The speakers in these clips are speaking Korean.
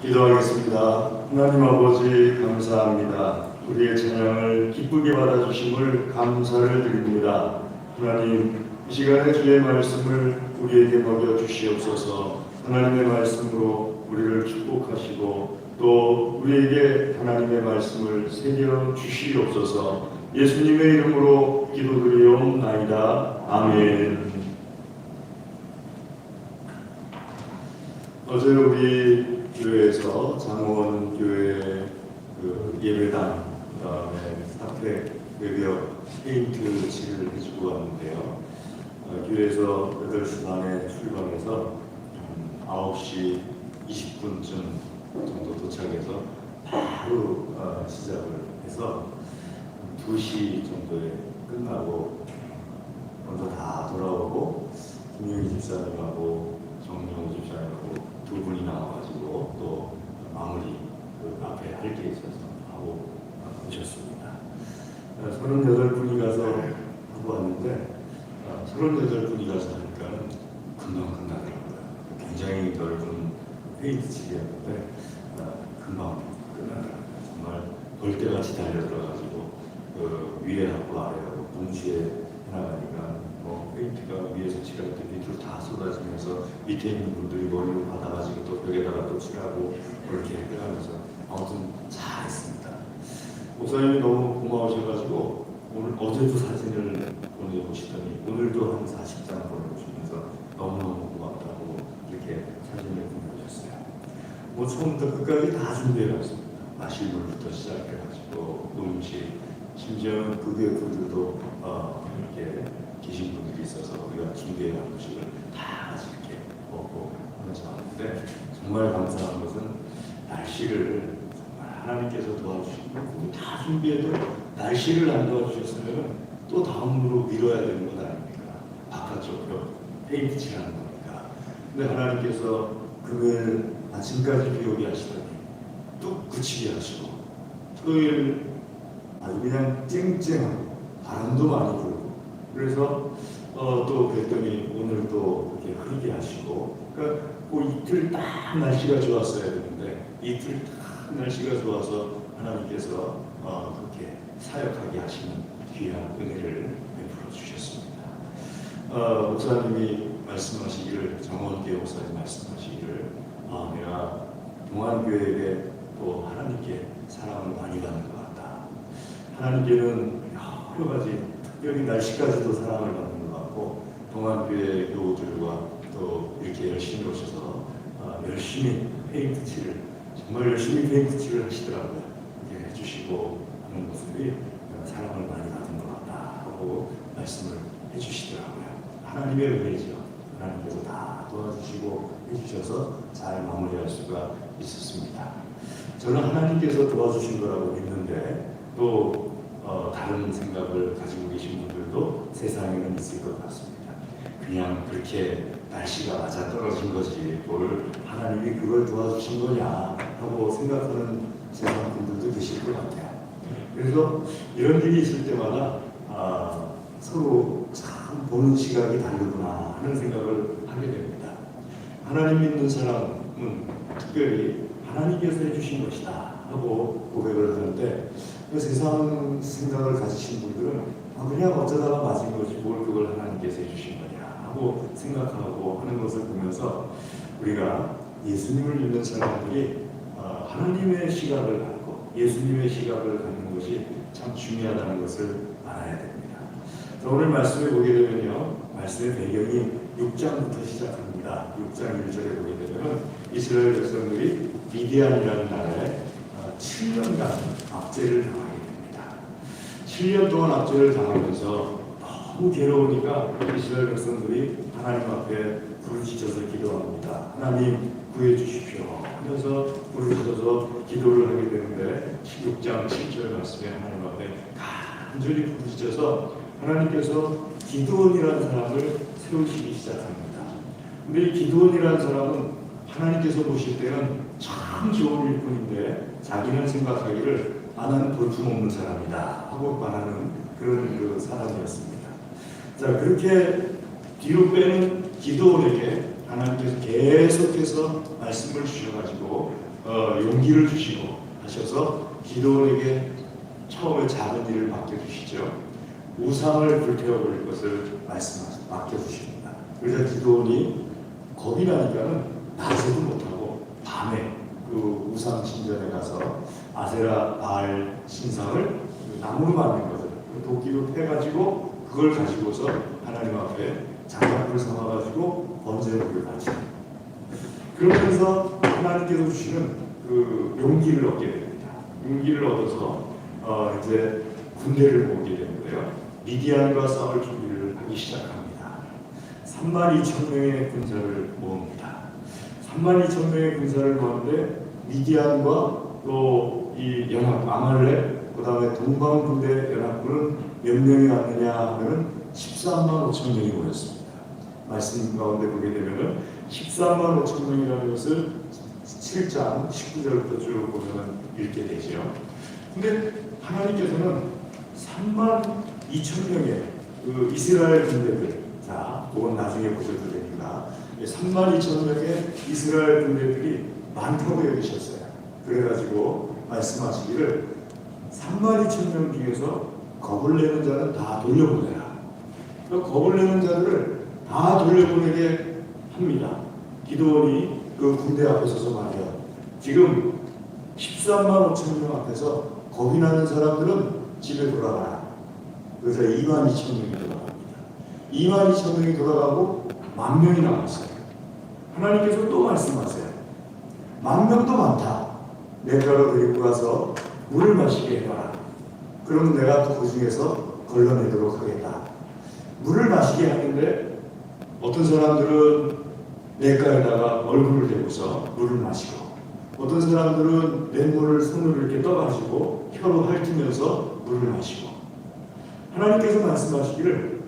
기도하겠습니다. 하나님 아버지 감사합니다. 우리의 찬양을 기쁘게 받아주심을 감사를 드립니다. 하나님, 이 시간에 주의 말씀을 우리에게 먹여주시옵소서. 하나님의 말씀으로 우리를 축복하시고 또 우리에게 하나님의 말씀을 새겨주시옵소서. 예수님의 이름으로 기도드리옵나이다. 아멘. 어제 우리 교회에서 장원 교회 예배당 그다음에 스타트랙 외벽 페인트 칠을 해주고 왔는데요. 교회에서 8시 반에 출발해서 9시 20분쯤 정도 도착해서 바로 시작을 해서 2시 정도에 끝나고 먼저 다 돌아오고 김용희 집사님하고 정영우 집사님하고 두 분이 나와가지고 또 마무리 앞에 할 게 있어서 하고 오셨습니다. 38분이 가서 하고 왔는데 38분이 가서 하니까 금방 끝나더라고요. 굉장히 넓은 페인트 칠이었는데 금방 끝나더라고요. 정말 벌떼같이 달려들어가지고 위에하고 아래하고 동시에 해나가니까 페인트가 위에서 칠할 때 밑으로 다 쏟아지면서 밑에 있는 분들이 머리를 받아가지고 또 벽에다가 또 칠하고 그렇게 해가면서 아무튼 잘했습니다. 목사님이 너무 고마우셔가지고 오늘 어제도 사진을 보내보시더니 오늘도 한 40장 보내주시면서 너무너무 고맙다고 이렇게 사진을 보내주셨어요. 처음부터 끝까지 다 준비해놨습니다. 마실 물부터 시작해가지고 음식, 심지어 부대 분들도 이렇게 계신 분들이 있어서 우리가 준비해놓은 음식을 다 같이 이렇게 먹고 하면서 왔는데 정말 감사한 것은 날씨를 정말 하나님께서 도와주시고 다 준비해도 날씨를 안 도와주셨으면 또 다음으로 미뤄야 되는 것 아닙니까? 바깥쪽으로 페인트 칠하는 거니까. 근데 하나님께서 금요일 아침까지 비 오게 하시더니 뚝 그치게 하시고 토요일 아주 그냥 쨍쨍하고 바람도 많이 불고 그래서 또 그랬더니 오늘 또 이렇게 흐리게 하시고 그러니까 그 이틀 딱 날씨가 좋았어야 되는데 이틀 딱 날씨가 좋아서 하나님께서 그렇게 사역하게 하시는 귀한 은혜를 베풀어 주셨습니다. 목사님이 말씀하시기를 정원교회 목사님 말씀하시기를 내가 동안교회에 또 하나님께 사랑을 많이 받는 것 같다. 하나님께는 여러 가지 특별히 날씨까지도 사랑을 받는 것 같고 동안교회 교우들과 또 이렇게 열심히 오셔서 열심히 페인트 칠을 정말 열심히 페인트 칠을 하시더라고요. 이렇게 해주시고 하는 모습이 사랑을 많이 받는 것 같다 하고 말씀을 해주시더라고요. 하나님의 은혜죠. 하나님께서 다 도와주시고 해주셔서 잘 마무리할 수가 있었습니다. 저는 하나님께서 도와주신 거라고 믿는데 또 다른 생각을 가지고 계신 분들도 세상에는 있을 것 같습니다. 그냥 그렇게 날씨가 맞아 떨어진 거지 뭘 하나님이 그걸 도와주신 거냐 하고 생각하는 세상 분들도 계실 것 같아요. 그래서 이런 일이 있을 때마다 서로 참 보는 시각이 다르구나 하는 생각을 하게 됩니다. 하나님 믿는 사람은 특별히 하나님께서 해주신 것이다 하고 고백을 하는데 세상 생각을 가지신 분들은 그냥 어쩌다가 맞은 거지 뭘 그걸 하나님께서 해주신 거냐 하고 생각하고 하는 것을 보면서 우리가 예수님을 믿는 사람들이 하나님의 시각을 갖고 예수님의 시각을 갖는 것이 참 중요하다는 것을 알아야 됩니다. 오늘 말씀을 보게 되면요, 말씀의 배경이 6장부터 시작합니다. 6장 1절에 보게 되면 이스라엘 백성들이 미디안이라는 나라에 7년간 압제를 당하게 됩니다. 7년 동안 압제를 당하면서 너무 괴로우니까 이스라엘 백성들이 하나님 앞에 부르짖어서 기도합니다. 하나님 구해 주십시오 하면서 부르짖어서 기도를 하게 되는데 16장 7절 말씀에 하나님 앞에 간절히 부르짖어서 하나님께서 기드온이라는 사람을 세우시기 시작합니다. 근데 이 기드온이라는 사람은 하나님께서 보실 때는 참 좋은 일꾼인데 자기는 생각하기를 나는 볼품없는 사람이다 하고 말하는 그런 사람이었습니다. 자, 그렇게 뒤로 빼는 기드온에게 하나님께서 계속해서 말씀을 주셔가지고 용기를 주시고 하셔서 기도원에게 처음에 작은 일을 맡겨주시죠. 우상을 불태워버릴 것을 맡겨주십니다. 그래서 기도원이 겁이 나니까는 낮에도 못하고 밤에 그 우상 신전에 가서 아세라 바알 신상을 나무로 만든 것을 도끼로 패가지고 그걸 가지고서 하나님 앞에 장작불을 삼아가지고 번제물을 바칩니다. 그러면서 하나님께서 주시는 그 용기를 얻게 됩니다. 용기를 얻어서 이제 군대를 모으게 되는데요. 미디안과 싸울 준비를 하기 시작합니다. 32,000명의 군사를 모읍니다. 32,000명의 군사를 모았는데 미디안과 또 이 연합 아말렉, 그 다음에 동방군대 연합군은 몇 명이 왔느냐 하면은 13만 5천 명이 모였습니다. 말씀 가운데 보게 되면은 13만 5천 명이라는 것을 7장 19절부터 쭉 보면 읽게 되죠. 근데 하나님께서는 3만 2천 명의 그 이스라엘 군대들, 자, 그건 나중에 보셔도 됩니다. 3만 2천 명의 이스라엘 군대들이 많다고 여기셨어요. 그래가지고 말씀하시기를 3만 2천 명 중에서 겁을 내는 자는 다 돌려보내라. 겁을 내는 자들을 다 돌려보내게 합니다. 기도원이 그 군대 앞에 서서 말이야. 지금 13만 5천 명 앞에서 겁이 나는 사람들은 집에 돌아가라. 그래서 2만 2천 명이 돌아갑니다. 2만 2천 명이 돌아가고 10,000명이 남았어요. 하나님께서 또 말씀하세요. 10,000명도 많다. 내가로 데리고 가서 물을 마시게 해봐라. 그럼 내가 그 중에서 걸러내도록 하겠다. 물을 마시게 하는데 어떤 사람들은 냇가에다가 얼굴을 대고서 물을 마시고, 어떤 사람들은 맹물을 손으로 이렇게 떠가지고 혀로 핥으면서 물을 마시고, 하나님께서 말씀하시기를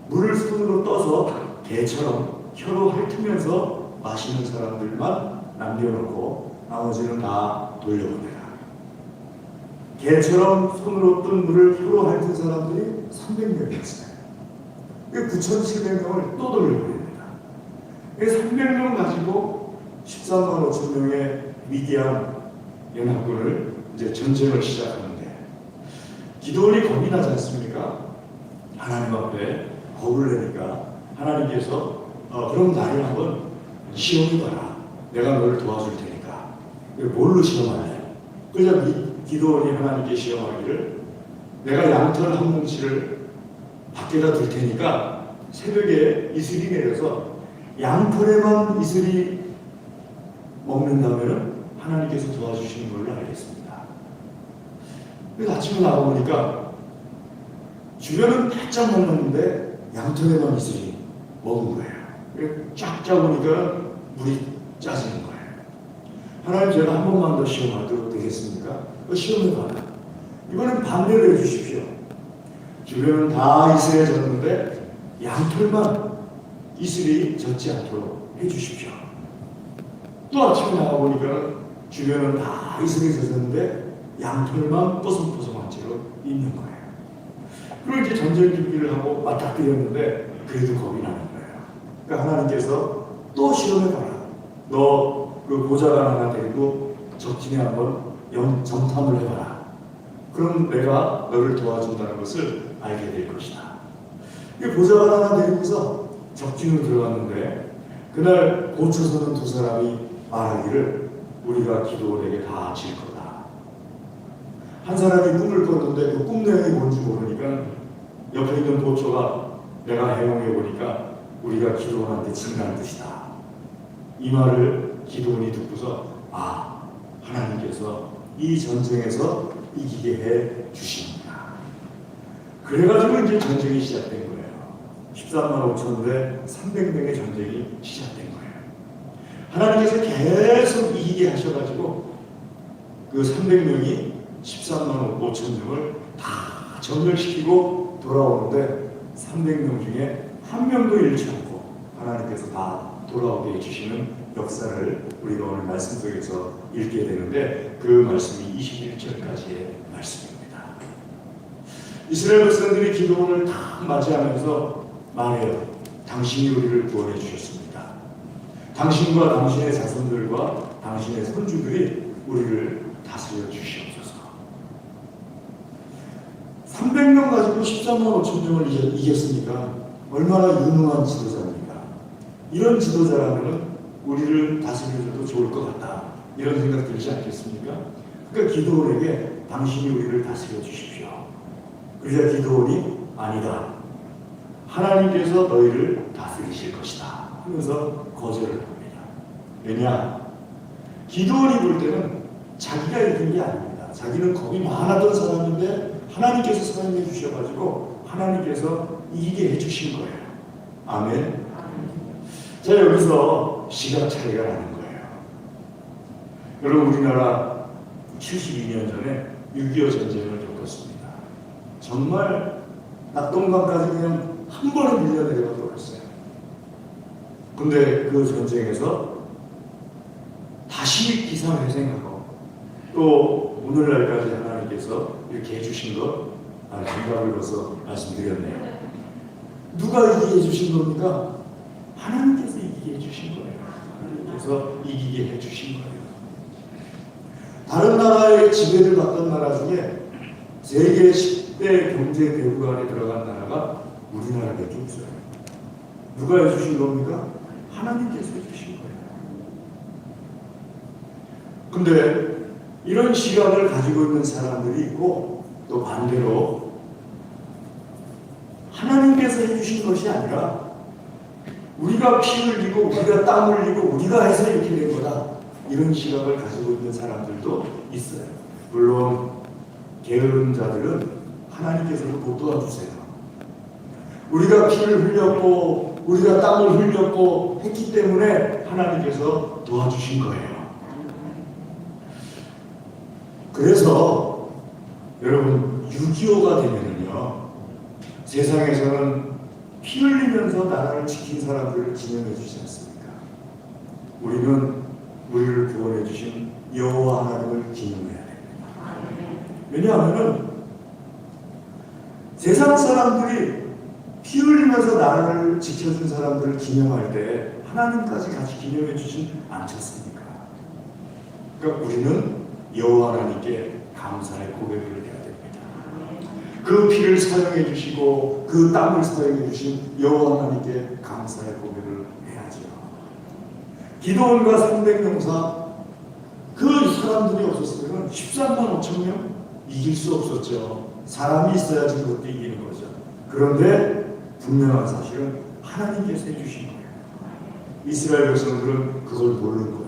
물을 손으로 떠서 개처럼 혀로 핥으면서 마시는 사람들만 남겨놓고 나머지는 다 돌려보내라. 개처럼 손으로 뜬 물을 혀로 핥은 사람들이 300명이었어요. 9,700명을 또 돌려보냅니다. 300명 가지고 13만 5천 명의 미디안 연합군을 이제 전쟁을 시작하는데, 기도원이 겁이 나지 않습니까? 하나님 앞에 겁을 내니까 하나님께서 그럼 나를 한번 시험해봐라. 내가 너를 도와줄 테니까. 뭘로 시험하냐? 그래서 기도원이 하나님께 시험하기를, 내가 양털 한 뭉치를 밖에다 둘 테니까 새벽에 이슬이 내려서 양털에만 이슬이 먹는다면 하나님께서 도와주시는 걸로 알겠습니다. 그래서 아침에 나와보니까 주변은 바짝 먹는데 양털에만 이슬이 먹은 거예요. 쫙 짜보니까 물이 짜지는 거예요. 하나님, 제가 한 번만 더 시험하도록 되겠습니까? 시험해봐라. 이번엔 반대로 해주십시오. 주변은 다 이슬에 젖는데 양털만 이슬이 젖지 않도록 해주십시오. 또 아침에 나와보니까 주변은 다 이슬이 젖었는데 양털만 뽀송뽀송한 채로 있는 거예요. 그리고 이제 전쟁 준비를 하고 맞닥뜨렸는데 그래도 겁이 나는 거예요. 그러니까 하나님께서 또 시험해봐라. 너 그 보좌관 하나 데리고 적진에 한번 정탐을 해봐라. 그럼 내가 너를 도와준다는 것을 알게 될 것이다. 이 보좌관 하나 데리고서 적진으로 들어갔는데, 그날 보초서는 두 사람이 말하기를 우리가 기도원에게 다 질 거다. 한 사람이 꿈을 꿨는데 그 꿈 내용이 뭔지 모르니까 옆에 있는 보초가 내가 해몽해 보니까 우리가 기도원한테 진다는 뜻이다. 이 말을 기도원이 듣고서 하나님께서 이 전쟁에서 이기게 해 주십니다. 그래가지고 이제 전쟁이 시작된 거예요. 13만 5천 대 300명의 전쟁이 시작된 거예요. 하나님께서 계속 이기게 하셔가지고 그 300명이 13만 5천 명을 다 전멸시키고 돌아오는데 300명 중에 한 명도 잃지 않고 하나님께서 다 돌아오게 해주시는 역사를 우리가 오늘 말씀 속에서 읽게 되는데, 그 말씀이 21절까지의 말씀입니다. 이스라엘 백성들이 기도원을 딱 맞이하면서 말해요. 당신이 우리를 구원해 주셨습니다. 당신과 당신의 자손들과 당신의 손주들이 우리를 다스려 주시옵소서. 300명 가지고 13만 5천 명을 이겼으니까 얼마나 유능한 지도자입니까? 이런 지도자라면 우리를 다스려줘도 좋을 것 같다. 이런 생각 들지 않겠습니까? 그러니까 기드온에게 당신이 우리를 다스려 주십시오. 그러자 기드온이 아니다. 하나님께서 너희를 다스리실 것이다. 하면서 거절을 합니다. 왜냐? 기드온이 볼 때는 자기가 이긴 게 아닙니다. 자기는 겁이 많았던 사람인데 하나님께서 사용해 주셔가지고 하나님께서 이기게 해주신 거예요. 아멘. 자, 여기서 시각 차이가 나는 거예요. 여러분, 우리나라 72년 전에 6.25 전쟁을 겪었습니다. 정말 낙동강까지 그냥 한 번에 밀려내려가 버렸어요. 근데 그 전쟁에서 다시 기사회생하고 또 오늘날까지 하나님께서 이렇게 해주신 것, 정답을 벌써 말씀드렸네요. 누가 이기게 해주신 겁니까? 하나님께서 이기게 해주신 거예요. 하나님께서 이기게 해주신 거예요. 다른 나라의 지배를 받던 나라 중에 세계 10대 경제 배후관에 들어간 나라가 우리나라밖에 없어요. 누가 해주신 겁니까? 하나님께서 해주신 거예요. 근데 이런 시각을 가지고 있는 사람들이 있고, 또 반대로 하나님께서 해주신 것이 아니라 우리가 피 흘리고 우리가 땀 흘리고 우리가 해서 이렇게 된 거다, 이런 시각을 가지고 있는 사람들도 있어요. 물론 게으른 자들은 하나님께서 못 도와주세요. 우리가 피를 흘렸고 우리가 땀을 흘렸고 했기 때문에 하나님께서 도와주신 거예요. 그래서 여러분, 6.25가 되면은요, 세상에서는 피 흘리면서 나라를 지킨 사람들을 기념해 주지 않습니까? 우리는 우리를 구원해 주신 여호와 하나님을 기념해야 됩니다. 왜냐하면 세상 사람들이 피 흘리면서 나라를 지켜준 사람들을 기념할 때 하나님까지 같이 기념해 주진 않겠습니까? 그러니까 우리는 여호와 하나님께 감사의 고백을 해야 됩니다. 그 피를 사용해 주시고 그 땀을 사용해 주신 여호와 하나님께 감사의 고백을 해야죠. 기드온과 300명사, 그 사람들이 없었으면 13만 5천 명 이길 수 없었죠. 사람이 있어야지 그것도 이기는 거죠. 그런데 분명한 사실은 하나님께서 해주신 거예요. 이스라엘 백성들은 그걸 모르는 거예요.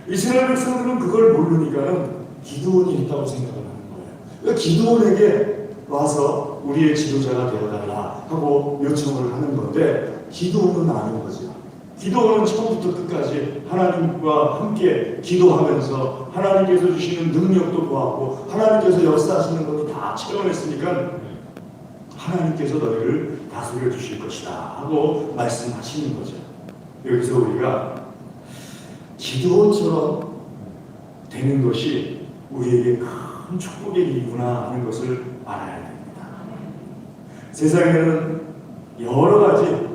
이스라엘 백성들은 그걸 모르니까는 기드온이 했다고 생각을 하는 거예요. 그러니까 기드온에게 와서 우리의 지도자가 되어달라 하고 요청을 하는 건데, 기드온은 아는 거죠. 기도는 처음부터 끝까지 하나님과 함께 기도하면서 하나님께서 주시는 능력도 보았고 하나님께서 역사하시는 것도 다 체험했으니까 하나님께서 너희를 다스려 주실 것이다 하고 말씀하시는 거죠. 여기서 우리가 기드온처럼 되는 것이 우리에게 큰 축복의 일이구나 하는 것을 알아야 됩니다. 세상에는 여러 가지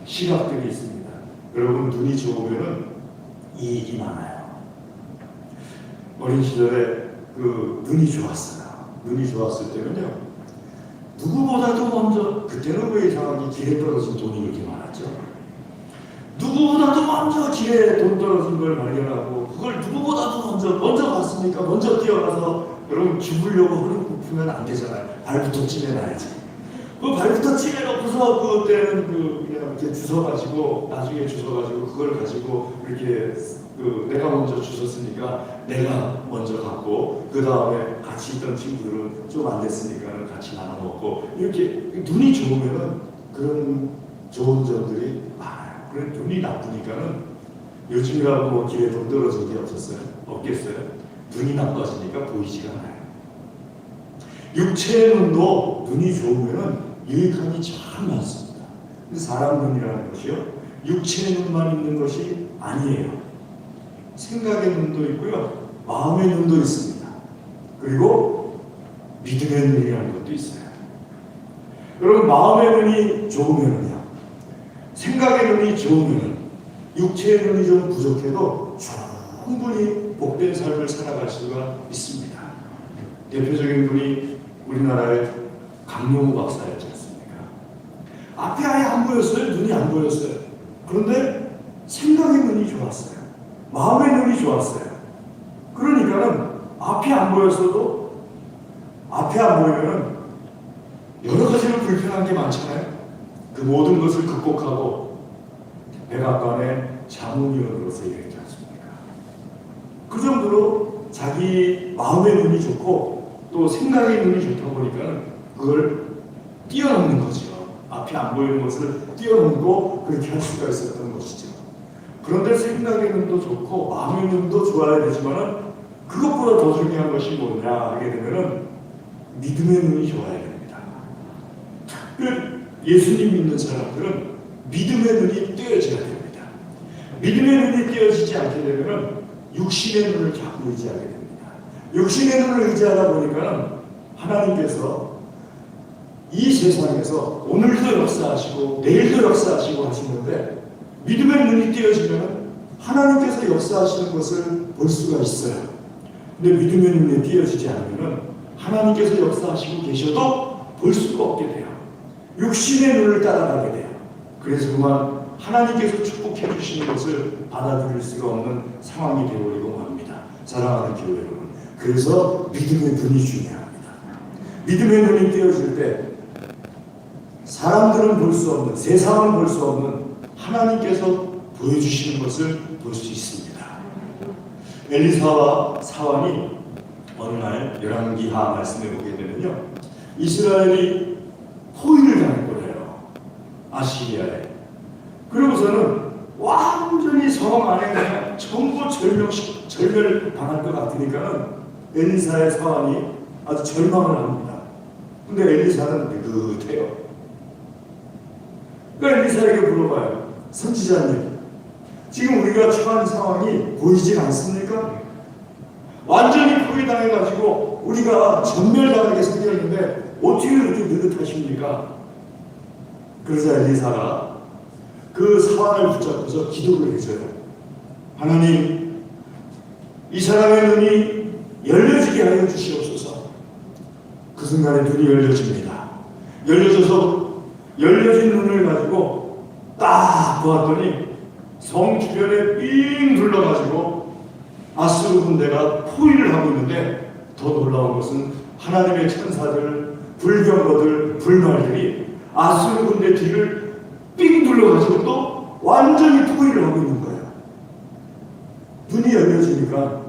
시각들이 있습니다. 여러분, 눈이 좋으면 이익이 많아요. 어린 시절에 눈이 좋았어요. 눈이 좋았을 때는요, 누구보다도 먼저, 그때는 왜 이상하게 길에 떨어진 돈이 이렇게 많았죠? 누구보다도 먼저 길에 돈 떨어진 걸 발견하고 그걸 누구보다도 먼저 갔으니까 먼저 뛰어가서, 여러분, 죽으려고 허리 굽히면 안 되잖아요. 발부터 찌매놔야지. 그 발부터 찌매놓고서 그때는 그냥 이렇게 주워가지고, 나중에 주워가지고 그걸 가지고 이렇게 내가 먼저 주웠으니까 내가 먼저 갖고, 그 다음에 같이 있던 친구들은 좀 안 됐으니까 같이 나눠 먹고, 이렇게 눈이 좋으면은 그런 좋은 점들이 많아요. 그래, 눈이 나쁘니까는 요즘이라고 뭐 길에 돈 떨어진 게 없었어요? 없겠어요? 눈이 나빠지니까 보이지가 않아요. 육체의 눈도 눈이 좋으면은 유익함이 참 많습니다. 근데 사람 눈이라는 것이요, 육체의 눈만 있는 것이 아니에요. 생각의 눈도 있고요, 마음의 눈도 있습니다. 그리고 믿음의 눈이라는 것도 있어요. 여러분, 마음의 눈이 좋으면요, 생각의 눈이 좋으면, 육체의 눈이 좀 부족해도 충분히 복된 삶을 살아갈 수가 있습니다. 대표적인 분이 우리나라의 강용우 박사였지 않습니까? 앞이 아예 안 보였어요. 눈이 안 보였어요. 그런데 생각의 눈이 좋았어요. 마음의 눈이 좋았어요. 그러니까는 앞이 안 보였어도 앞이 안 보이면은 여러 가지로 불편한 게 많잖아요. 그 모든 것을 극복하고 백악관의 자문위원으로서 일했지 않습니까? 그 정도로 자기 마음의 눈이 좋고 또 생각의 눈이 좋다 보니까 그걸 뛰어넘는 거죠. 앞이 안 보이는 것을 뛰어넘고 그렇게 할 수가 있었던 것이죠. 그런데 생각의 눈도 좋고 마음의 눈도 좋아야 되지만은 그것보다 더 중요한 것이 뭐냐 하게 되면은 믿음의 눈이 좋아야 됩니다. 특별히 예수님 믿는 사람들은 믿음의 눈이 띄어져야 됩니다. 믿음의 눈이 띄어지지 않게 되면은 육신의 눈을 자꾸 의지하게 됩니다. 육신의 눈을 의지하다 보니까는 하나님께서 이 세상에서 오늘도 역사하시고 내일도 역사하시고 하시는데 믿음의 눈이 띄어지면 하나님께서 역사하시는 것을 볼 수가 있어요. 근데 믿음의 눈이 띄어지지 않으면 하나님께서 역사하시고 계셔도 볼 수가 없게 돼요. 육신의 눈을 따라가게 돼요. 그래서 그만 하나님께서 축복해 주시는 것을 받아들일 수가 없는 상황이 되어버리고 맙니다. 사랑하는 교회 여러분. 그래서 믿음의 눈이 중요합니다. 믿음의 눈이 띄어질 때 사람들은 볼 수 없는, 세상은 볼 수 없는 하나님께서 보여주시는 것을 볼 수 있습니다. 엘리사와 사환이 어느 날 열왕기하 말씀해 보게 되면요, 이스라엘이 포위를 당할 거예요. 아시리아에. 그러고서는 완전히 성 안에 그냥 전부 절멸당할 것 같으니까는 엘리사의 사환이 아주 절망을 합니다. 근데 엘리사는 느긋해요. 그러니까 엘리사에게 물어봐요. 선지자님, 지금 우리가 처한 상황이 보이지 않습니까? 완전히 포위당해가지고 우리가 전멸당하게 생겼는데 어떻게 그렇게 느긋하십니까? 그러자 엘리사가 그 사환을 붙잡고서 기도를 해줘요. 하나님, 이 사람의 눈이 열려지게 하여 주시옵소서. 그 순간에 눈이 열려집니다. 열려진 눈을 가지고 딱 보았더니 성 주변에 삥 둘러가지고 아수르 군대가 포위를 하고 있는데, 더 놀라운 것은 하나님의 천사들, 불병거들, 불말들이 아수르 군대 뒤를 삥 둘러가지고 또 완전히 포위를 하고 있는 거예요. 눈이 열려지니까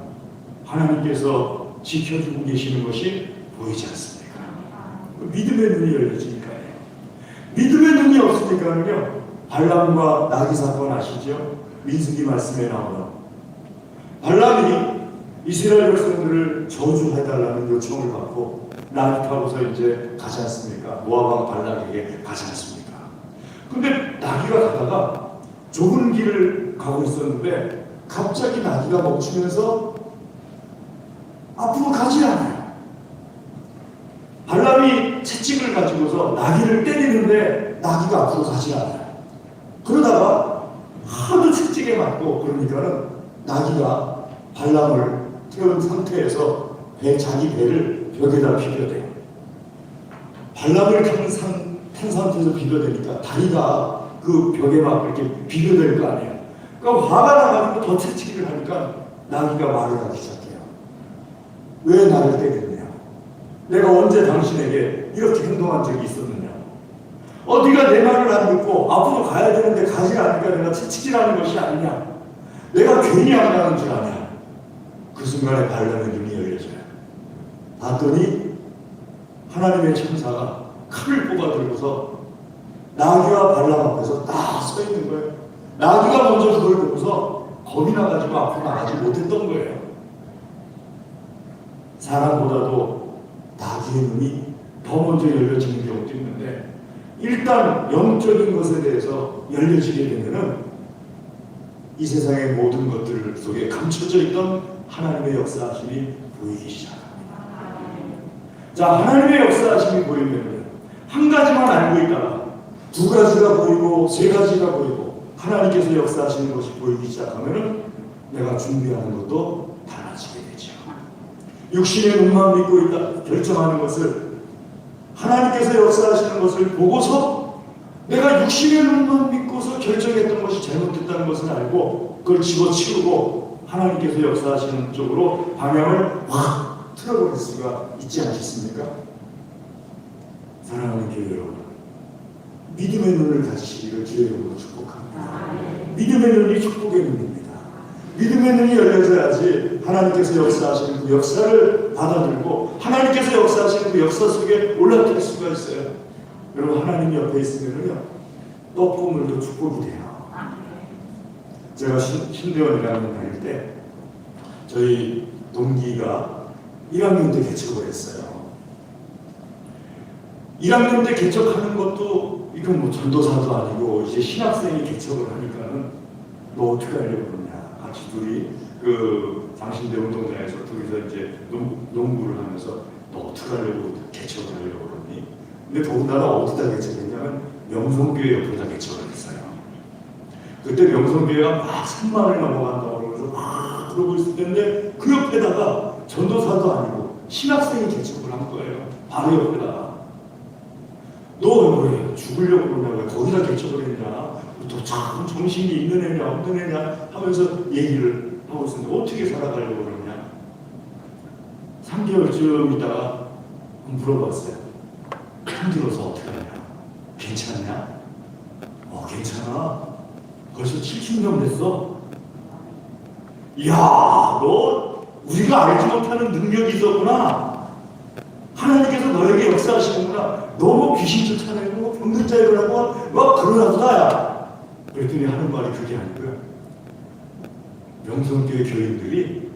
하나님께서 지켜주고 계시는 것이 보이지 않습니까? 믿음의 눈이 열려지니까요. 믿음의 눈이 없으니까는요, 발람과 나귀 사건 아시죠? 민수기 말씀에 나오는 발람이 이스라엘 백성들을 저주해달라는 요청을 받고 나귀 타고서 이제 가지 않습니까? 모압 왕 발락에게 가지 않습니까? 근데 나귀가 가다가 좁은 길을 가고 있었는데 갑자기 나귀가 멈추면서 앞으로 가지 않아요. 발람이 채찍을 가지고서 나귀를 때리는데 나귀가 앞으로 가지 않아요. 그러다가 하도 채찍에 맞고 그러니까는 나귀가 발람을 태운 상태에서 자기 배를 벽에다 비벼대요. 발람을 탄 상태에서 비벼대니까 다리가 그 벽에 막 이렇게 비벼댈 거 아니에요. 그러니까 화가 나가지고 더 채찍을 하니까 나귀가 말을 하기 시작해요. 왜 나를 때렸냐? 내가 언제 당신에게 이렇게 행동한 적이 있었느냐? 네가 내 말을 안 듣고 앞으로 가야 되는데 가지 않으니까 내가 채찍질하는 것이 아니냐? 내가 괜히 안 가는 줄 아냐? 그 순간에 발람의 눈이 열려져요. 봤더니 하나님의 천사가 칼을 뽑아 들고서 나귀와 발람 앞에서 딱 서 있는 거예요. 나귀가 먼저 그걸 보고서 겁이 나가지고 앞으로 나가지 못했던 거예요. 사람보다도 나귀의 눈이 더 먼저 열려지는 경우도 있는데, 일단 영적인 것에 대해서 열려지게 되면은 이 세상의 모든 것들 속에 감춰져 있던 하나님의 역사하심이 보이기 시작합니다. 자, 하나님의 역사하심이 보이면 한 가지만 알고 있다가 두 가지가 보이고 세 가지가 보이고 하나님께서 역사하시는 것이 보이기 시작하면은 내가 준비하는 것도 달라지게 되죠. 육신의 눈만 믿고 있다 결정하는 것을, 하나님께서 역사하시는 것을 보고서 내가 육신의 눈만 믿고서 결정했던 것이 잘못됐다는 것을 알고 그걸 집어치우고 하나님께서 역사하시는 쪽으로 방향을 확 틀어버릴 수가 있지 않겠습니까? 사랑하는 교회 여러분, 믿음의 눈을 가지시기를 주의 이름으로 축복합니다. 믿음의 눈이 축복의 눈입니다. 믿음의 눈이 열려져야지 하나님께서 역사하시는 그 역사를 받아들고 하나님께서 역사하시는 그 역사 속에 올라탈 수가 있어요. 여러분, 하나님 옆에 있으면요 떡고물도 축복이 돼요. 제가 신대원 1학년 다닐 때 저희 동기가 1학년 때 개척을 했어요. 1학년 때 개척하는 것도 이건 뭐 전도사도 아니고 이제 신학생이 개척을 하니까는 너 어떻게 하려고 그러냐. 같이 둘이 그 장신대 운동장에서 둘이서 이제 농구를 하면서 너 어떻게 하려고 개척을 하려고 그러니. 근데 더군다나 어디다 개척했냐면 명성교회 옆에다 개척을 했어요. 그때 명성교회가 막 3만을 넘어간다고 그러면서 막 그러고 있을 텐데 그 옆에다가 전도사도 아니고 신학생이 개척을 한 거예요. 바로 옆에다가. 너 왜 죽으려고 그러냐, 왜 거기다 개척을 했냐, 또 참 정신이 있는 애냐 없는 애냐 하면서 얘기를 하고 있었는데 어떻게 살아가려고 그러냐. 3개월쯤 있다가 물어봤어요. 힘들어서 어떻게 하냐, 괜찮냐? 괜찮아. 벌써 70년 됐어. 이야, 너 우리가 알지 못하는 능력이 있었구나. 하나님께서 너에게 역사하시는구나. 너무 귀신 쫓아내고 병든 자 일어나고 막 그러나보다야. 그랬더니 하는 말이 그게 아니고요. 명성교회 교인들이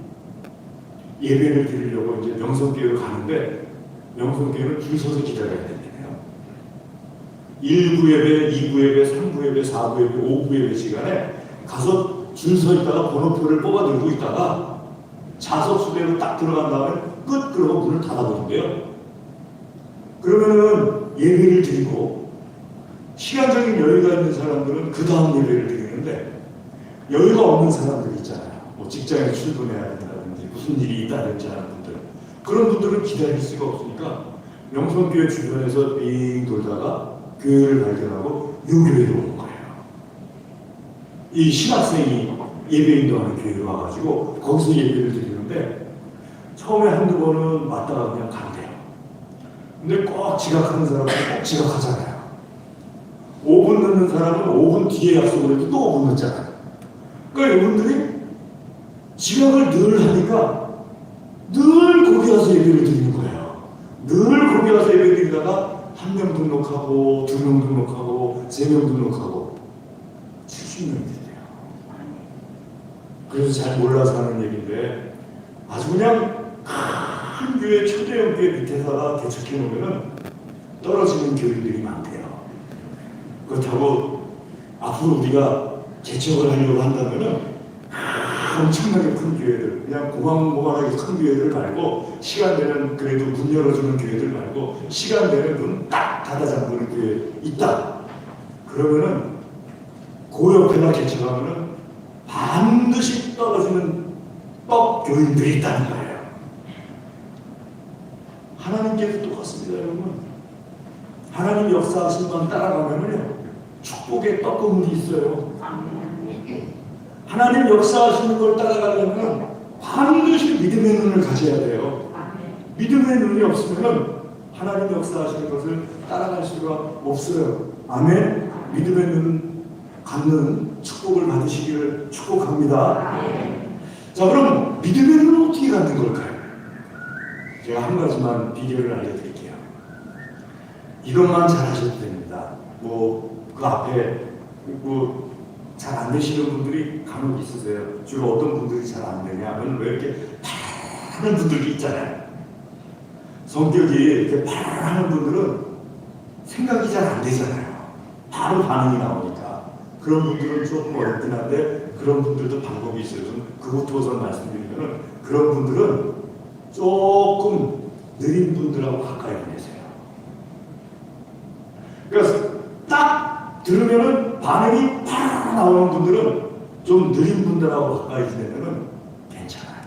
예배를 드리려고 이제 명성교회로 가는데 명성교회는 줄 서서 기다려야 된대요. 1부 예배, 2부 예배, 3부 예배, 4부 예배, 5부 예배 시간에 가서 줄 서 있다가 번호표를 뽑아 들고 있다가 좌석 수대로 딱 들어간 다음에 끝 그러고 문을 닫아버린대요. 그러면은 예배를 드리고 시간적인 여유가 있는 사람들은 그 다음 예배를 드리는데 여유가 없는 사람들이 있잖아요. 뭐 직장에 출근해야 된다든지 무슨 일이 있다든지 하는 분들, 그런 분들은 기다릴 수가 없으니까 명성교회 주변에서 빙 돌다가 교회를 발견하고 이 교회로 오는 거예요. 이 신학생이 예배 인도하는 교회로 와가지고 거기서 예배를 드리는데 처음에 한두 번은 맞다가 그냥 간대요. 근데 꼭 지각하는 사람은 꼭 지각하잖아요. 5분 늦는 사람은 5분 뒤에 약속을 해도 또 5분 늦잖아요. 그러니까 이분들이 지각을 늘 하니까 늘 거기 가서 예배를 드리는 거예요. 늘 거기 가서 예배 드리다가 1명 등록하고 2명 등록하고 3명 등록하고 70명이 됐대요. 그래서 잘 몰라서 하는 얘기인데 아주 그냥 큰 교회, 초대형 교회 밑에다가 개척해 놓으면 떨어지는 교인들이 많대요. 그렇다고 앞으로 우리가 개척을 하려고 한다면은 엄청나게 큰 교회들, 그냥 고만고만하게 큰 교회들 말고 시간 되는 그래도 문 열어주는 교회들 말고 시간 되는 문 딱 닫아 잠그는 교회 있다. 그러면은 그 옆에다 개척하면은 반드시 떨어지는 떡 교인들이 있다는 거예요. 하나님께도 똑같습니다, 여러분. 하나님 역사하신 건 따라가면요 축복의 떡고물이 있어요. 하나님 역사하시는 걸 따라가려면 반드시 믿음의 눈을 가져야 돼요. 믿음의 눈이 없으면 하나님 역사하시는 것을 따라갈 수가 없어요. 아멘. 믿음의 눈 갖는 축복을 받으시기를 축복합니다. 자, 그럼 믿음의 눈은 어떻게 갖는 걸까요? 제가 한 가지만 비결을 알려드릴게요. 이것만 잘하셔도 됩니다. 그 앞에 잘 안 되시는 분들이 간혹 있으세요. 주로 어떤 분들이 잘 안 되냐면 왜 이렇게 파란 분들이 있잖아요. 성격이 이렇게 파란 분들은 생각이 잘 안 되잖아요. 바로 반응이 나오니까. 그런 분들은 조금 어렵긴 한데 그런 분들도 방법이 있어요. 그것도 우선 말씀드리면 그런 분들은 조금 느린 분들하고 가까이 보내세요. 그래서 딱 들으면은 반응이 팍 나오는 분들은 좀 느린 분들하고 가까이 지내면은 괜찮아요.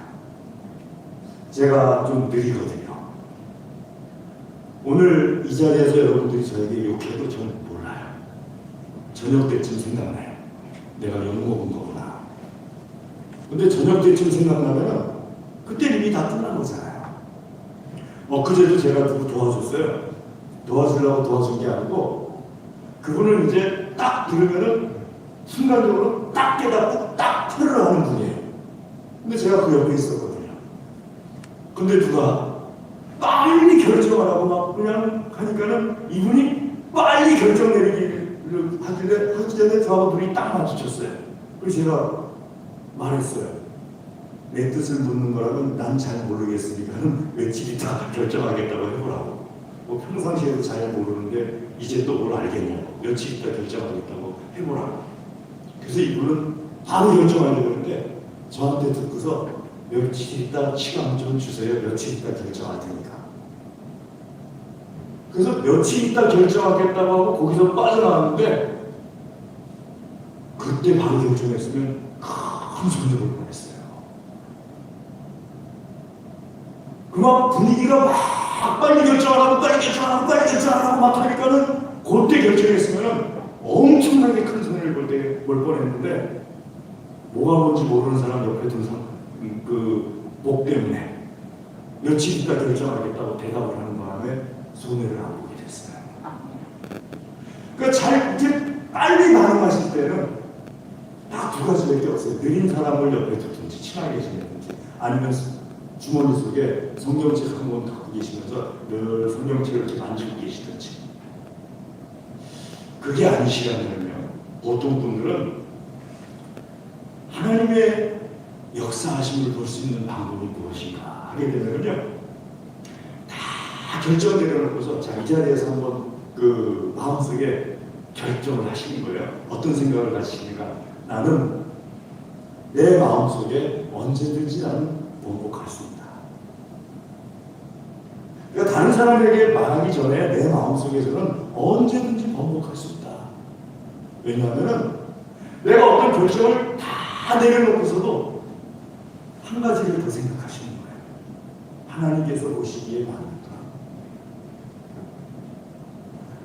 제가 좀 느리거든요. 오늘 이 자리에서 여러분들이 저에게 욕해도 저는 몰라요. 저녁 때쯤 생각나요. 내가 욕 먹은 거구나. 근데 저녁 때쯤 생각나면은 그때 이미 다 끝난 거잖아요. 그제도 제가 누구 도와줬어요. 도와주려고 도와준 게 아니고 그분은 이제 딱 들으면은 순간적으로 딱 깨닫고 딱 표를 하는 분이에요. 근데 제가 그 옆에 있었거든요. 근데 누가 빨리 결정하라고 막 그냥 하니까는 이분이 빨리 결정 내리기를 하길래 하기 전에 저하고 눈이 딱 마주쳤어요. 그래서 제가 말했어요. 내 뜻을 묻는 거라면 난 잘 모르겠으니까는 며칠 있다 결정하겠다고 해보라고. 평상시에도 잘 모르는데 이제 또 뭘 알겠냐고. 며칠 있다 결정하겠다고 해보라고. 그래서 이분은 바로 결정하려고 했는데 저한테 듣고서 며칠 있다 시간 좀 주세요. 며칠 있다 결정할 테니까. 그래서 며칠 있다 결정하겠다고 하고 거기서 빠져나왔는데 그때 바로 결정했으면 큰 손해 볼 뻔했어요. 그만 분위기가 막 빨리 결정하라고 막 하니까는 그때 결정했으면 엄청나게 큰 손해를 볼 뻔했는데 뭐가 뭔지 모르는 사람 옆에 둔 사람 목 때문에 며칠 있다 결정하겠다고 대답을 하는 바람에 손해를 안 보게 됐어요. 그러니까 이제 빨리 반응하실 때는 딱 두 가지밖에 없어요. 느린 사람을 옆에 두든지 친하게 지내든지 아니면 주머니 속에 성경책 한 권 갖고 계시면서 늘 성경책을 이렇게 만지고 계시든지. 그게 아니시라면 보통 분들은 하나님의 역사하심을 볼 수 있는 방법이 무엇인가 하게 되면요 다 결정 내려놓고서 자, 이 자리에서 한번 그 마음속에 결정을 하시는 거예요. 어떤 생각을 가지시니까 나는 내 마음속에 언제든지 나는 번복할 수 있다. 그러니까 다른 사람에게 말하기 전에 내 마음속에서는 언제든지 번복할 수 있다. 왜냐하면 내가 어떤 결정을 다 내려놓고서도 한 가지를 더 생각하시는 거예요. 하나님께서 보시기에 맞는가?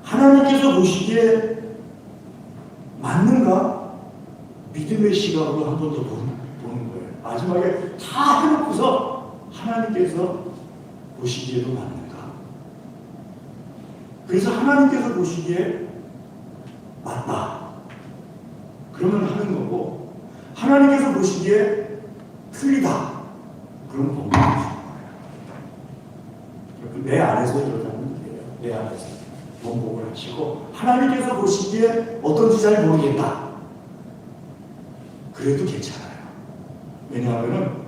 하나님께서 보시기에 맞는가? 믿음의 시각으로 한 번 더 보는 거예요. 마지막에 다 해놓고서 하나님께서 보시기에도 맞는가? 그래서 하나님께서 보시기에 맞다. 그러면 하는 거고 하나님께서 보시기에 틀리다. 그럼 번복하시는 거예요. 내 안에서 이러자는 거예요. 내 안에서 번복을 하시고 하나님께서 보시기에 어떤지 잘 모르겠다. 그래도 괜찮아요. 왜냐하면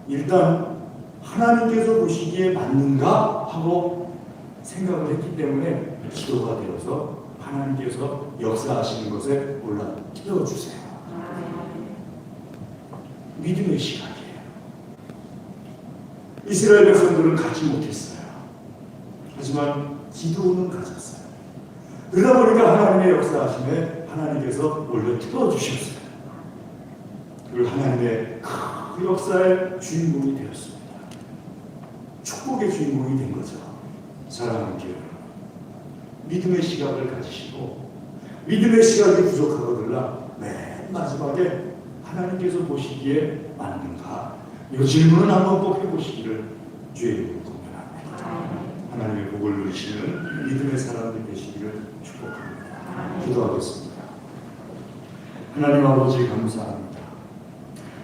일단 하나님께서 보시기에 맞는가 하고 생각을 했기 때문에 기도가 되어서 하나님께서 역사하시는 것에 올라 끼워주세요. 믿음의 시간이에요. 이스라엘 백성들은 갖지 못했어요. 하지만 기도는 가졌어요. 그러다 보니까 하나님의 역사하심에 하나님께서 올려 끼워주셨어요. 그리고 하나님의 그 역사의 주인공이 되었습니다. 축복의 주인공이 된 거죠. 사랑하는 교회 여러분, 믿음의 시각을 가지시고 믿음의 시각이 부족하거들라 맨 마지막에 하나님께서 보시기에 맞는가? 이 질문은 한번 꼭 해보시기를 주의 이름으로 권면합니다. 하나님의 복을 누리시는 믿음의 사람들 되시기를 축복합니다. 기도하겠습니다. 하나님 아버지 감사합니다.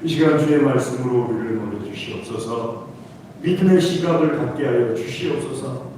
이 시간 주의 말씀으로 우리를 놀려 주시옵소서. 믿음의 시각을 갖게 하여 주시옵소서.